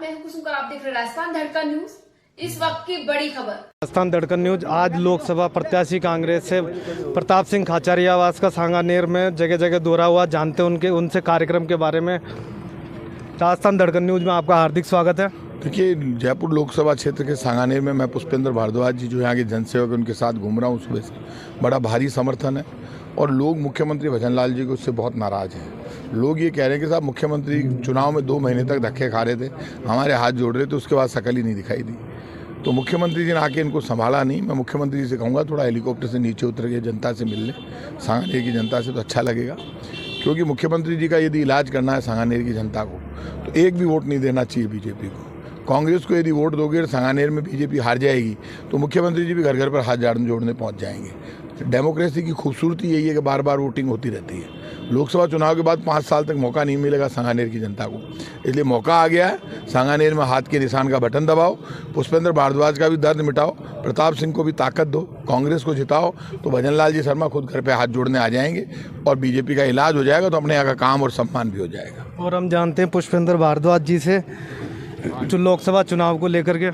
मैं हूं कुसुम, आप देख रहे हैं राजस्थान धड़कन न्यूज। इस वक्त की बड़ी खबर। राजस्थान धड़कन न्यूज आज लोकसभा प्रत्याशी कांग्रेस से प्रताप सिंह खाचरियावास का सांगानेर में जगह जगह दौरा हुआ। जानते हैं उनसे कार्यक्रम के बारे में। राजस्थान धड़कन न्यूज में आपका हार्दिक स्वागत है। देखिए, जयपुर लोकसभा क्षेत्र के सांगानेर में मैं पुष्पेंद्र भारद्वाज जी जो यहाँ के जनसेवक उनके साथ घूम रहा हूँ सुबह से। बड़ा भारी समर्थन है और लोग मुख्यमंत्री भजनलाल जी को उससे बहुत नाराज़ हैं। लोग ये कह रहे हैं कि साहब मुख्यमंत्री चुनाव में 2 महीने तक धक्के खा रहे थे, हमारे हाथ जोड़ रहे थे, उसके बाद शकल ही नहीं दिखाई दी। तो मुख्यमंत्री जी ने आके इनको संभाला नहीं। मैं मुख्यमंत्री जी से कहूँगा थोड़ा हेलीकॉप्टर से नीचे उतर के जनता से मिल लें, सांगानेर की जनता से, तो अच्छा लगेगा। क्योंकि मुख्यमंत्री जी का यदि इलाज करना है सांगानेर की जनता को तो एक भी वोट नहीं देना चाहिए बीजेपी को। कांग्रेस को यदि वोट दोगे और सांगानेर में बीजेपी हार जाएगी तो मुख्यमंत्री जी भी घर घर पर हाथ जोड़ने पहुंच जाएंगे। डेमोक्रेसी की खूबसूरती यही है कि बार बार वोटिंग होती रहती है। लोकसभा चुनाव के बाद 5 साल तक मौका नहीं मिलेगा सांगानेर की जनता को, इसलिए मौका आ गया है। सांगानेर में हाथ के निशान का बटन दबाओ, पुष्पेंद्र भारद्वाज का भी दर्द मिटाओ, प्रताप सिंह को भी ताकत दो, कांग्रेस को जिताओ, तो भजनलाल जी शर्मा खुद घर पे हाथ जोड़ने आ जाएंगे और बीजेपी का इलाज हो जाएगा, तो अपने यहाँ का काम और सम्मान भी हो जाएगा। और हम जानते हैं पुष्पेंद्र भारद्वाज जी से जो लोकसभा चुनाव को लेकर के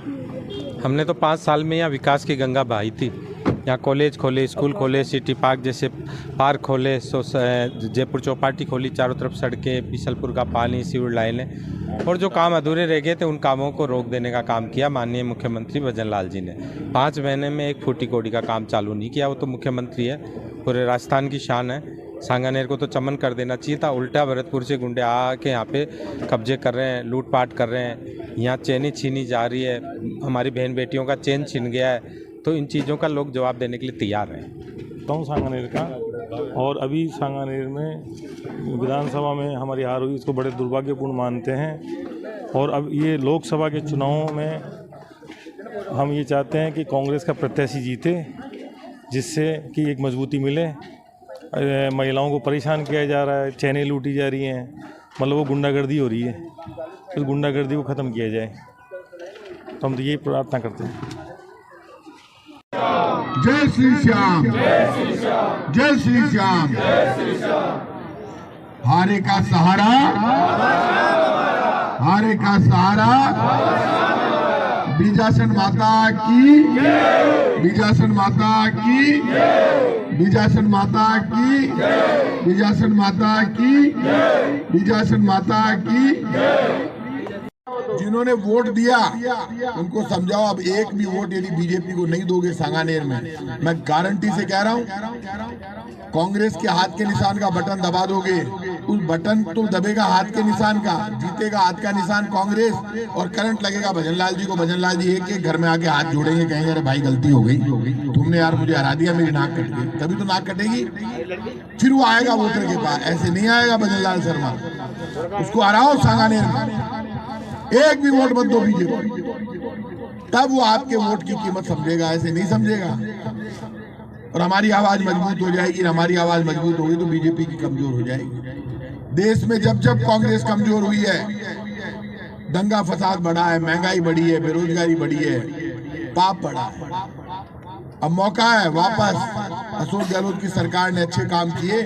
हमने तो 5 साल में यहाँ विकास की गंगा बहाई थी। यहाँ कॉलेज खोले, स्कूल खोले, सिटी पार्क जैसे पार्क खोले, जयपुर चौपाटी खोली, चारों तरफ सड़कें, बिशलपुर का पानी, सीवर लाइनें, और जो काम अधूरे रह गए थे उन कामों को रोक देने का काम किया माननीय मुख्यमंत्री भजनलाल जी ने। 5 महीने में एक फूटी कोड़ी का काम चालू नहीं किया। वो तो मुख्यमंत्री है, पूरे राजस्थान की शान है। सांगानेर को तो चमन कर देना चाहिए था। उल्टा भरतपुर से गुंडे आके यहाँ पे कब्जे कर रहे हैं, लूटपाट कर रहे हैं, यहाँ चैनी छीनी जा रही है, हमारी बहन बेटियों का चैन छिन गया है। तो इन चीज़ों का लोग जवाब देने के लिए तैयार हैं। तो सांगानेर का, और अभी सांगानेर में विधानसभा में हमारी हार हुई, इसको बड़े दुर्भाग्यपूर्ण मानते हैं। और अब ये लोकसभा के चुनावों में हम ये चाहते हैं कि कांग्रेस का प्रत्याशी जीते, जिससे कि एक मजबूती मिले। महिलाओं को परेशान किया जा रहा है, चैनें लूटी जा रही हैं, मतलब वो गुंडागर्दी हो रही है, इस गुंडागर्दी को ख़त्म किया जाए। तो हम तो यही प्रार्थना करते हैं। जय श्री श्याम, जय श्री श्याम। हारे का सहारा, हारे का सहारा, बीजासन माता की, बीजासन माता की, बीजासन माता की, बीजासन माता की, बीजासन माता की। जिन्होंने वोट दिया उनको समझाओ, अब एक भी वोट यदि बीजेपी को नहीं दोगे सांगानेर में, मैं गारंटी से कह रहा हूं, कांग्रेस के हाथ के निशान का बटन दबा दोगे, उस बटन तो दबेगा हाथ के निशान का, जीतेगा हाथ का निशान कांग्रेस, और करंट लगेगा भजनलाल जी को। भजनलाल जी एक घर में आके हाथ जोड़ेंगे, कहेंगे अरे भाई गलती हो गई, तुमने यार मुझे हरा दिया, मेरी नाक कट गई। तभी तो नाक कटेगी, फिर वो आएगा वोटर के पास। ऐसे नहीं आएगा भजनलाल शर्मा, उसको हराओ सांगानेर में, एक भी वोट मत दो बीजेपी, तब वो आपके वोट की कीमत समझेगा, ऐसे नहीं समझेगा। और हमारी आवाज मजबूत हो जाएगी, हमारी आवाज मजबूत होगी तो बीजेपी की कमजोर हो जाएगी। देश में जब जब कांग्रेस कमजोर हुई है, दंगा फसाद बढ़ा है, महंगाई बढ़ी है, बेरोजगारी बढ़ी है, पाप बढ़ा है। अब मौका है वापस। अशोक गहलोत की सरकार ने अच्छे काम किए,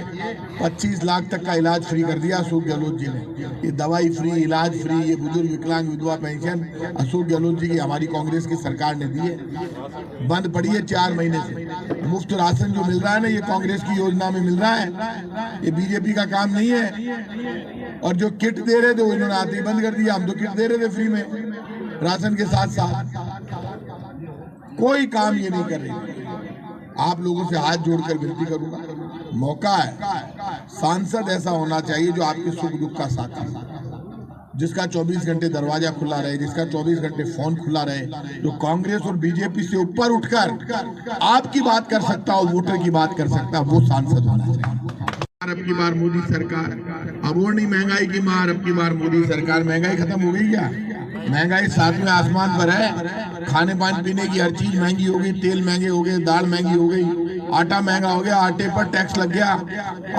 25 लाख तक का इलाज फ्री कर दिया अशोक गहलोत जी ने। ये दवाई फ्री, इलाज फ्री, ये बुजुर्ग विकलांग विधवा पेंशन अशोक गहलोत जी की, हमारी कांग्रेस की सरकार ने दी है। बंद पड़ी है 4 महीने से। मुफ्त राशन जो मिल रहा है ना, ये कांग्रेस की योजना में मिल रहा है, ये बीजेपी का काम नहीं है। और जो किट दे रहे थे वो इन्होंने आते ही बंद कर दिया। हम तो किट दे रहे थे फ्री में राशन के साथ साथ, कोई काम ये नहीं कर रही। आप लोगों से हाथ जोड़कर विनती करूंगा, मौका है, सांसद ऐसा होना चाहिए जो आपके सुख दुख का साथी हो, जिसका 24 घंटे दरवाजा खुला रहे, जिसका 24 घंटे फोन खुला रहे, जो कांग्रेस और बीजेपी से ऊपर उठकर आपकी बात कर सकता हो, वोटर की बात कर सकता है, वो सांसद होना चाहिए। अब की बार मोदी सरकार, अब वो नहीं महंगाई की मार, अब की बार मोदी सरकार। महंगाई खत्म हो गई क्या? महंगाई 7वें आसमान पर है। खाने पानी पीने की हर चीज महंगी हो गई, तेल महंगे हो गए, दाल महंगी हो गई, आटा महंगा हो गया, आटे पर टैक्स लग गया।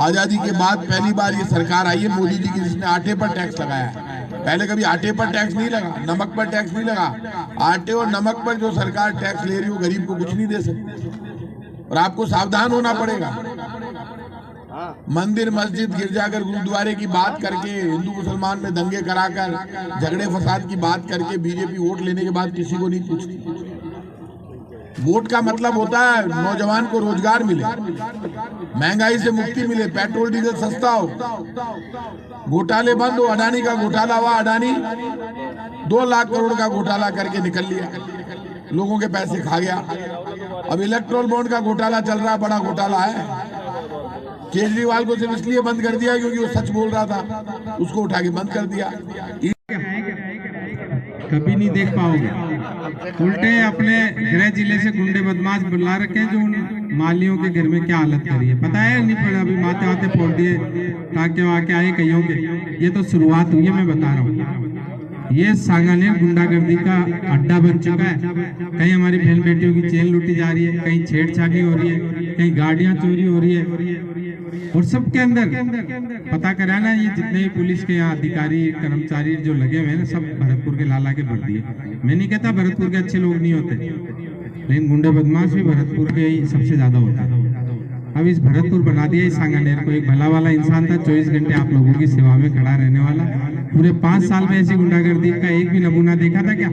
आजादी के बाद पहली बार ये सरकार आई है मोदी जी की, जिसने आटे पर टैक्स लगाया। पहले कभी आटे पर टैक्स नहीं लगा, नमक पर टैक्स नहीं लगा। आटे और नमक पर जो सरकार टैक्स ले रही है वो गरीब को कुछ नहीं दे सकती, और आपको सावधान होना पड़ेगा। मंदिर मस्जिद गिरजाघर गुरुद्वारे की बात करके, हिंदू मुसलमान में दंगे कराकर, झगड़े फसाद की बात करके बीजेपी वोट लेने के बाद किसी को नहीं पूछती। वोट का मतलब होता है नौजवान को रोजगार मिले, महंगाई से मुक्ति मिले, पेट्रोल डीजल सस्ता हो, घोटाले बंद हो। अडानी का घोटाला हुआ, अडानी 2 लाख करोड़ का घोटाला करके निकल लिया, लोगों के पैसे खा गया। अब इलेक्ट्रोल बॉन्ड का घोटाला चल रहा, बड़ा घोटाला है। केजरीवाल को सिर्फ इसलिए बंद कर दिया क्योंकि वो सच बोल रहा था, उसको उठा के बंद कर दिया। कभी नहीं देख पाओगे। उल्टे अपने गृह जिले से गुंडे बदमाश बुला रखे जो उन मालियों के घर में क्या हालत करी है पता है नहीं पड़ा। अभी माथे वाते फोड़ दिए टाके वाके आए कईयों के। ये तो शुरुआत हुई है, मैं बता रहा हूँ। ये सांगानेर गुंडागर्दी का अड्डा बन चुका है। कहीं हमारी बहन बेटियों की चेन लूटी जा रही है, कहीं छेड़छाड़ी हो रही है, कहीं गाड़ियां चोरी हो रही है। और सबके अंदर पता करा ना, ये जितने भी पुलिस के यहाँ अधिकारी कर्मचारी जो लगे हुए हैं ना, सब भरतपुर के लाला के भर दिए। मैं नहीं कहता भरतपुर के अच्छे लोग नहीं होते, लेकिन गुंडे बदमाश भी भरतपुर के ही सबसे ज्यादा होता है। अब इस भरतपुर बना दिया इस सांगानेर को। एक भला वाला इंसान था, 24 घंटे आप लोगों की सेवा में खड़ा रहने वाला। पूरे 5 साल में ऐसी गुंडागर्दी का एक भी नमूना देखा था क्या?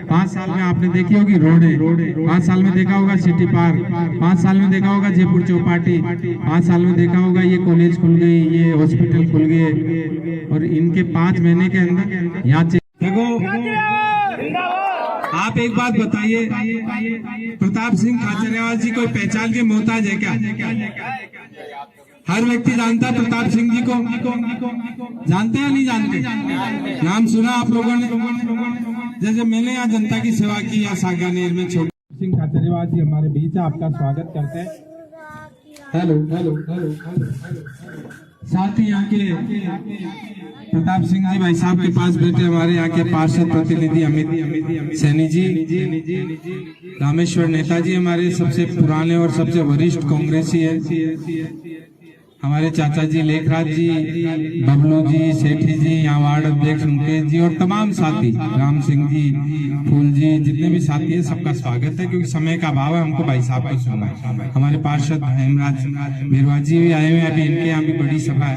5 साल में आपने देखी होगी रोडें, 5 साल में देखा होगा सिटी पार्क, 5 साल में देखा होगा जयपुर चौपाटी, 5 साल में देखा होगा ये कॉलेज खुल गई, ये हॉस्पिटल खुल गए। और इनके 5 महीने के अंदर यहाँ देखो। आप एक बात बताइए, प्रताप सिंह खाचरियावास जी कोई पहचान के मोहताज है क्या? हर व्यक्ति जानता है प्रताप सिंह जी को, जानते हैं नहीं जानते? नाम सुना आप लोगों ने? जैसे मैंने यहाँ जनता की सेवा की या सांगानेर में छोटे सिंह खाचरियावास जी हमारे बीच है, आपका स्वागत करते हैं। Hello hello hello hello. साथ ही यहाँ के प्रताप सिंह जी भाई साहब के पास बैठे हमारे यहाँ के पार्षद प्रतिनिधि अमित सैनी जी, रामेश्वर नेताजी हमारे सबसे पुराने और सबसे वरिष्ठ कांग्रेसी है, हमारे चाचा जी लेखराज जी, बबलू जी, सेठी जी, यहाँ वार्ड अध्यक्ष मुकेश जी और तमाम साथी, राम सिंह जी, फूल जी, जितने भी साथी है सबका स्वागत है। क्योंकि समय का अभाव है, हमको भाई साहब को सुनना है। हमारे पार्षद हेमराज बिरवाजी जी भी आए हुए हैं, अभी इनके यहाँ भी बड़ी सभा है।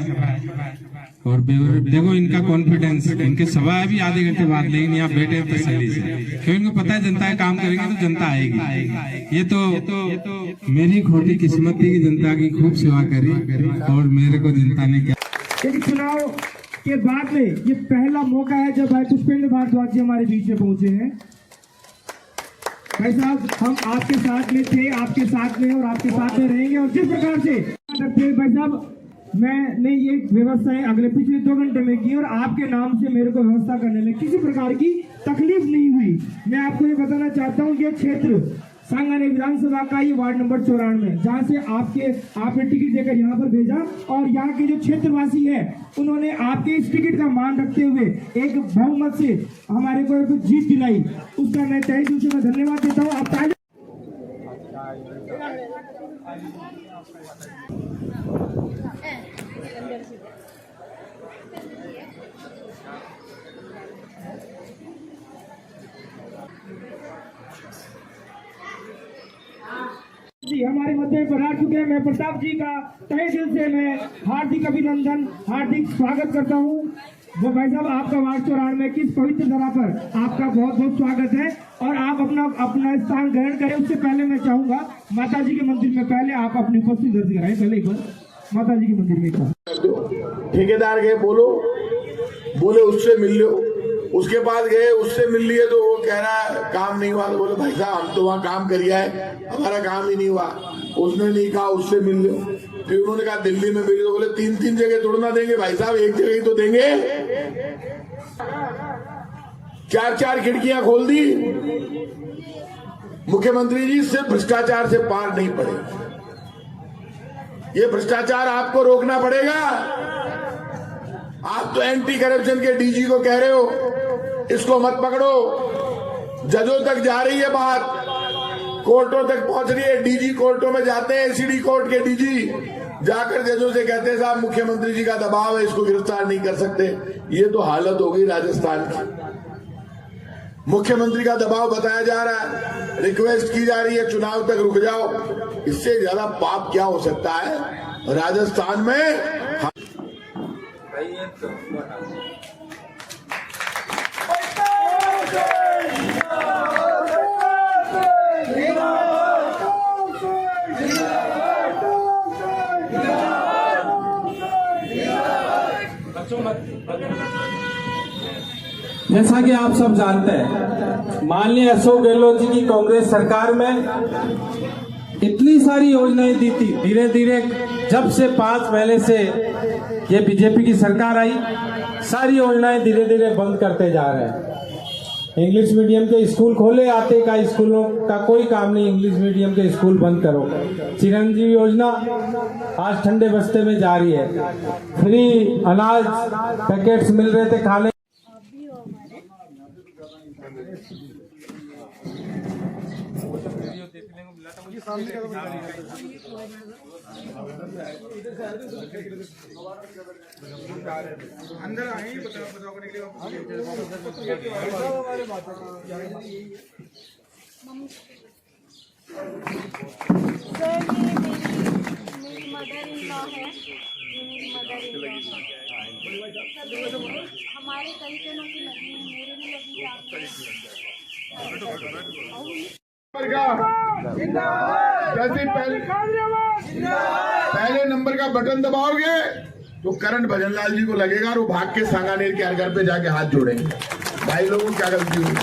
और देखो इनका कॉन्फिडेंस, इनके सभा है भी आधे घंटे बाद, लेकिन यहाँ बैठे तसल्ली से, क्योंकि इनको पता है जनता का काम करेंगे तो जनता आएगी। ये तो मेरी खोटी किस्मत थी कि जनता की खूब सेवा करी और मेरे को जनता ने क्या। चुनाव के बाद में ये पहला मौका है जब भाई पुष्पेंद्र भारद्वाज जी हमारे बीच में पहुंचे हैं। भाई साहब, हम आपके साथ में थे, आपके साथ में और आपके साथ में रहेंगे। और जिस प्रकार से भाई साहब मैंने ये व्यवस्थाएं अगले पिछले 2 घंटे में की और आपके नाम से मेरे को व्यवस्था करने में किसी प्रकार की तकलीफ नहीं हुई। मैं आपको ये बताना चाहता हूँ, ये क्षेत्र सांगानेर विधानसभा का ये वार्ड नंबर 94, जहाँ से आपने टिकट देकर यहाँ पर भेजा और यहाँ के जो क्षेत्रवासी है उन्होंने आपके इस टिकट का मान रखते हुए एक बहुमत से हमारे को जीत दिलाई, उसका मैं तहे दिल से मैं धन्यवाद देता हूँ। आप ताली। जी हमारे मध्य में पधार चुके हैं। मैं प्रताप जी का तहे दिल से मैं हार्दिक अभिनंदन, हार्दिक स्वागत करता हूँ। वो भाई साहब, आपका वार्ड 94 में किस पवित्र धरा पर आपका बहुत बहुत स्वागत है और आप अपना स्थान ग्रहण करें। उससे पहले मैं चाहूंगा माता जी के मंदिर में पहले आप अपनी उपस्थिति दर्ज कराएं। पहले एक बार माता जी के मंदिर में ठेकेदार गए, बोले उससे मिल लो, उसके पास गए, उससे मिल लिए तो वो कह रहा है काम नहीं हुआ। तो बोले भाई साहब, हम तो वहाँ काम करिए है, हमारा काम ही नहीं हुआ। उसने नहीं कहा उससे मिल लो, फिर उन्होंने कहा दिल्ली में मिल लो। बोले 3-3 जगह थोड़ा ना देंगे भाई साहब, एक जगह ही तो देंगे। 4-4 खिड़कियां खोल दी। मुख्यमंत्री जी, सिर्फ भ्रष्टाचार से पार नहीं पड़ेगी, ये भ्रष्टाचार आपको रोकना पड़ेगा। आप तो एंटी करप्शन के डीजी को कह रहे हो इसको मत पकड़ो, जजों तक जा रही है बात, कोर्टों तक पहुंच रही है। डीजी कोर्टों में जाते हैं, एसीडी कोर्ट के डीजी जाकर जजों से कहते हैं साहब मुख्यमंत्री जी का दबाव है, इसको गिरफ्तार नहीं कर सकते। ये तो हालत हो गई राजस्थान की। मुख्यमंत्री का दबाव बताया जा रहा है, रिक्वेस्ट की जा रही है चुनाव तक रुक जाओ। इससे ज्यादा पाप क्या हो सकता है? राजस्थान में जैसा कि आप सब जानते हैं, माननीय अशोक गहलोत जी की कांग्रेस सरकार में इतनी सारी योजनाएं दी थी। धीरे धीरे जब से 5 महीने से ये बीजेपी की सरकार आई, सारी योजनाएं धीरे धीरे बंद करते जा रहे हैं। इंग्लिश मीडियम के स्कूल खोले, आते का स्कूलों का कोई काम नहीं, इंग्लिश मीडियम के स्कूल बंद करो। चिरंजीवी योजना आज ठंडे बस्ते में जारी है। फ्री अनाज पैकेट्स मिल रहे थे खाने। सर ये मेरी मदर इन लॉ है, ये मेरी मदर इन लॉ है। हमारे कई जनों की लगी है, मेरे भी लगी जैसे पहले नंबर का बटन दबाओगे तो करंट भजनलाल जी को लगेगा और वो भाग के सांगानेर के हर घर पे जाके हाथ जोड़ेंगे। भाई लोगों क्या गलती हुई?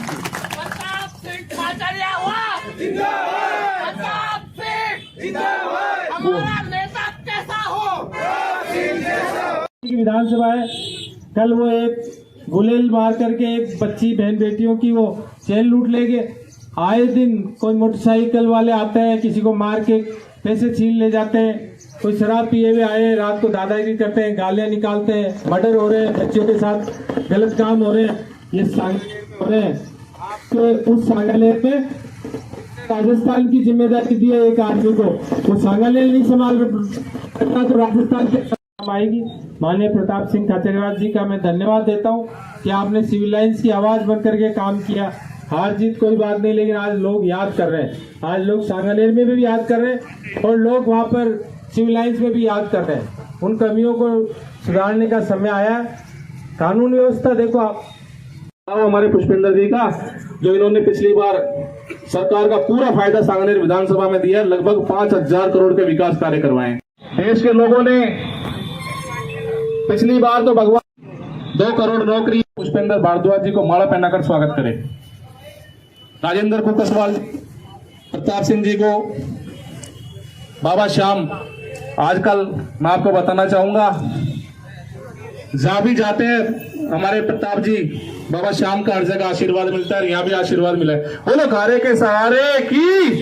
हमारा नेता कैसा हो? विधानसभा है, कल वो एक गुलेल मार करके एक बच्ची बहन बेटियों की वो चैन लूट लेंगे। आए दिन कोई मोटरसाइकिल वाले आते हैं, किसी को मार के पैसे छीन ले जाते हैं। कोई शराब पिए हुए आए, रात को दादागिरी करते हैं, गालियां निकालते हैं, मर्डर हो रहे हैं, बच्चों के साथ गलत काम हो रहे हैं। ये हो रहे हैं तो उस सांगानेर में राजस्थान की जिम्मेदारी दी है एक आदमी को, वो सांगानेर नहीं संभाल सकता तो राजस्थान के आएगी। माननीय प्रताप सिंह खाचरियावास जी का मैं धन्यवाद देता हूँ कि आपने सिविल लाइन्स की आवाज बन करके काम किया। हार जीत कोई बात नहीं, लेकिन आज लोग याद कर रहे हैं, आज लोग सांगानेर में भी याद कर रहे हैं और लोग वहाँ पर सिविल लाइन्स में भी याद कर रहे हैं। उन कमियों को सुधारने का समय आया है। कानून व्यवस्था देखो आप, हमारे पुष्पेंद्र जी का, जो इन्होंने पिछली बार सरकार का पूरा फायदा सांगानेर विधानसभा में दिया, लगभग 5,000 करोड़ के विकास कार्य करवाए। देश के लोगों ने पिछली बार तो भगवान 2 करोड़ नौकरी। पुष्पेंद्र भारद्वाज जी को माला पहनाकर स्वागत करें। राजेंद्र कुकसवाल, प्रताप सिंह जी को, बाबा श्याम। आजकल मैं आपको बताना चाहूंगा, जहां भी जाते हैं हमारे प्रताप जी, बाबा श्याम का हर जगह आशीर्वाद मिलता है, यहाँ भी आशीर्वाद मिला है। बोलो घारे के सहारे की